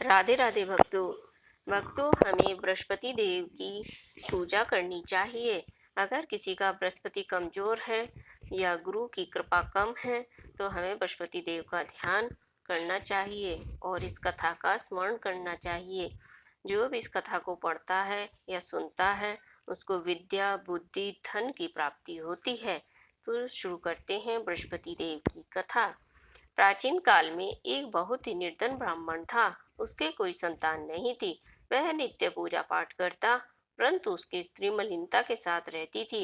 राधे राधे भक्तों। हमें बृहस्पति देव की पूजा करनी चाहिए। अगर किसी का बृहस्पति कमजोर है या गुरु की कृपा कम है तो हमें बृहस्पति देव का ध्यान करना चाहिए और इस कथा का स्मरण करना चाहिए। जो भी इस कथा को पढ़ता है या सुनता है उसको विद्या बुद्धि धन की प्राप्ति होती है। तो शुरू करते हैं बृहस्पति देव की कथा। प्राचीन काल में एक बहुत ही निर्धन ब्राह्मण था। उसके कोई संतान नहीं थी। वह नित्य पूजा पाठ करता, परंतु उसकी स्त्री मलिनता के साथ रहती थी।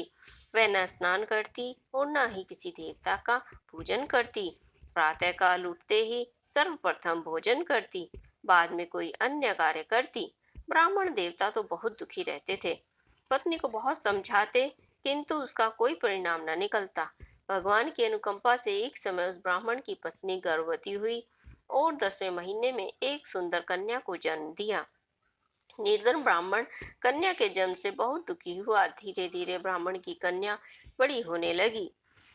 वह न स्नान करती और न ही किसी देवता का पूजन करती। प्रातः काल उठते ही सर्वप्रथम भोजन करती, बाद में कोई अन्य कार्य करती। ब्राह्मण देवता तो बहुत दुखी रहते थे। पत्नी को बहुत समझाते, किंतु उसका कोई परिणाम न निकलता। भगवान की अनुकंपा से एक समय उस ब्राह्मण की पत्नी गर्भवती हुई और 10वें महीने में एक सुंदर कन्या को जन्म दिया। निर्धन ब्राह्मण कन्या के जन्म से बहुत दुखी हुआ। धीरे धीरे ब्राह्मण की कन्या बड़ी होने लगी।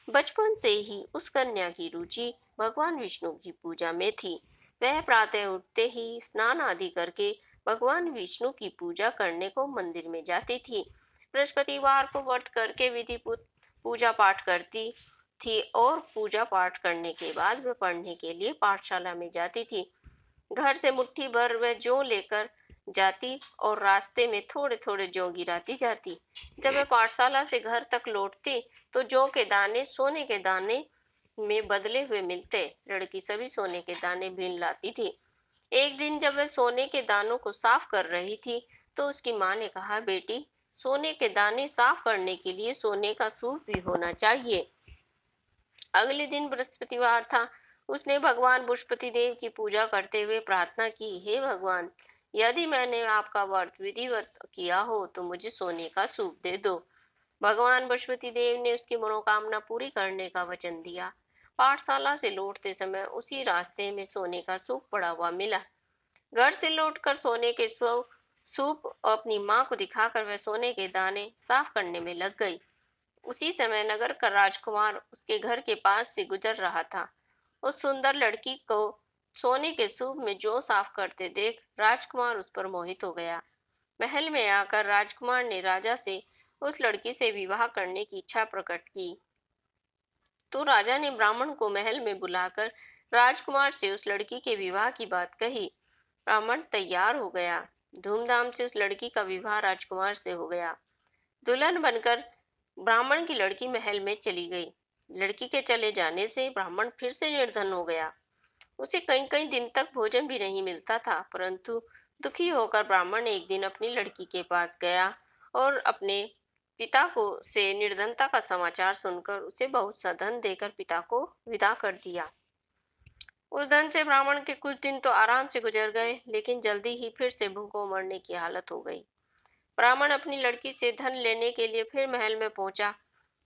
बचपन से ही उस कन्या की रुचि भगवान विष्णु की पूजा में थी। वह प्रातः उठते ही स्नान आदि करके भगवान विष्णु की पूजा करने को मंदिर में जाती थी। बृहस्पतिवार को व्रत करके विधि पूजा पाठ करती थी और पूजा पाठ करने के बाद वह पढ़ने के लिए पाठशाला में जाती थी। घर से मुट्ठी भर वह जौ लेकर जाती और रास्ते में थोड़े थोड़े जौ गिराती जाती। जब वह पाठशाला से घर तक लौटती तो जौ के दाने सोने के दाने में बदले हुए मिलते। लड़की सभी सोने के दाने बीन लाती थी। एक दिन जब वह सोने के दानों को साफ कर रही थी तो उसकी माँ ने कहा, बेटी, सोने के दाने साफ करने के लिए सोने का सूप भी होना चाहिए। अगले दिन बृहस्पतिवार था। उसने भगवान बृहस्पति देव की पूजा करते हुए प्रार्थना की, हे भगवान, यदि मैंने आपका व्रत विधिवत किया हो तो मुझे सोने का सूप दे दो। भगवान बृहस्पति देव ने उसकी मनोकामना पूरी करने का वचन दिया। पाठशाला से लौटते समय उसी रास्ते में सोने का सूप पड़ा हुआ मिला। घर से लौटकर सोने के सूप अपनी माँ को दिखाकर वह सोने के दाने साफ करने में लग गई। उसी समय नगर का राजकुमार उसके घर के पास से गुजर रहा था। उस सुंदर लड़की को सोने के सूप में जौ साफ करते देख राजकुमार उस पर मोहित हो गया। महल में आकर राजकुमार ने राजा से उस लड़की से विवाह करने की इच्छा प्रकट की। तो राजा ने ब्राह्मण को महल में बुलाकर राजकुमार से उस लड़की के विवाह की बात कही। ब्राह्मण तैयार हो गया। धूमधाम से उस लड़की का विवाह राजकुमार से हो गया। दुल्हन बनकर ब्राह्मण की लड़की महल में चली गई। लड़की के चले जाने से ब्राह्मण फिर से निर्धन हो गया। उसे कई कई दिन तक भोजन भी नहीं मिलता था, परंतु दुखी होकर ब्राह्मण एक दिन अपनी लड़की के पास गया और अपने पिता को से निर्धनता का समाचार सुनकर उसे बहुत सा धन देकर पिता को विदा कर दिया। उस धन से ब्राह्मण के कुछ दिन तो आराम से गुजर गए, लेकिन जल्दी ही फिर से भूखों मरने की हालत हो गई। ब्राह्मण अपनी लड़की से धन लेने के लिए फिर महल में पहुंचा।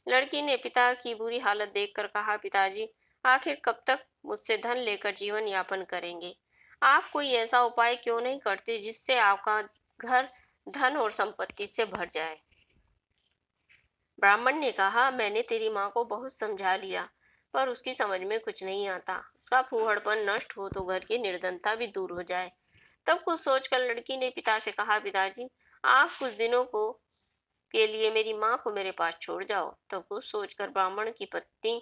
लड़की ने पिता की बुरी हालत देखकर कहा, पिताजी, आखिर कब तक मुझसे धन लेकर जीवन यापन करेंगे? आप कोई ऐसा उपाय क्यों नहीं करते जिससे आपका घर धन और संपत्ति से भर जाए? ब्राह्मण ने कहा, मैंने तेरी माँ को बहुत समझा लिया, पर उसकी समझ में कुछ नहीं आता। उसका फूहड़पन नष्ट हो तो घर की निर्धनता भी दूर हो जाए। तब कुछ सोचकर लड़की ने पिता से कहा, पिताजी, आप कुछ दिनों को के लिए मेरी माँ को मेरे पास छोड़ जाओ। तब कुछ सोचकर ब्राह्मण की पत्नी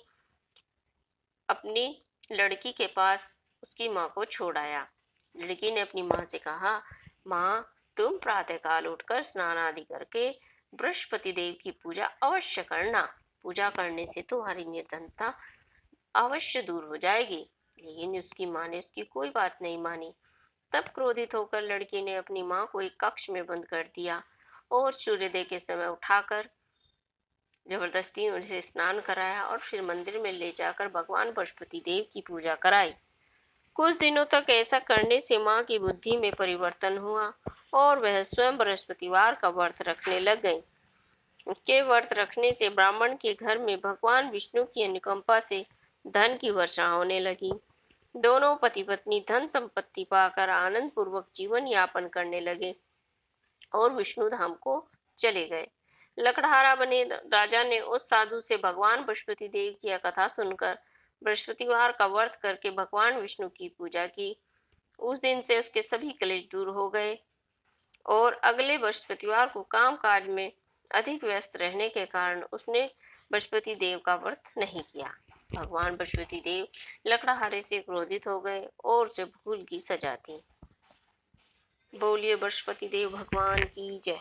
अपनी लड़की के पास उसकी माँ को छोड़ आया। लड़की ने अपनी माँ से कहा, माँ, तुम प्रातःकाल उठकर स्नान आदि करके बृहस्पति देव की पूजा अवश्य करना। पूजा करने से तुम्हारी निर्धनता अवश्य दूर हो जाएगी। लेकिन उसकी माँ ने उसकी कोई बात नहीं मानी। तब क्रोधित होकर लड़की ने अपनी माँ को एक कक्ष में बंद कर दिया और सूर्योदय के समय उठाकर जबरदस्ती उनसे स्नान कराया और फिर मंदिर में ले जाकर भगवान बृहस्पति देव की पूजा कराई। कुछ दिनों तक ऐसा करने से माँ की बुद्धि में परिवर्तन हुआ और वह स्वयं बृहस्पतिवार का व्रत रखने लग गई। उनके व्रत रखने से ब्राह्मण के घर में भगवान विष्णु की अनुकंपा से धन की वर्षा होने लगी। दोनों पति पत्नी धन संपत्ति पाकर आनंद पूर्वक जीवन यापन करने लगे और विष्णु धाम को चले गए। लकड़हारा बने राजा ने उस साधु से भगवान बृहस्पति देव की यह कथा सुनकर बृहस्पतिवार का व्रत करके भगवान विष्णु की पूजा की उस दिन से उसके सभी क्लेश दूर हो गए और अगले बृहस्पतिवार को कामकाज में अधिक व्यस्त रहने के कारण उसने बृहस्पति देव का व्रत नहीं किया। भगवान बृहस्पति देव लकड़हारे से क्रोधित हो गए और उसे भूल की सजा दी। बोलिए बृहस्पति देव भगवान की जय।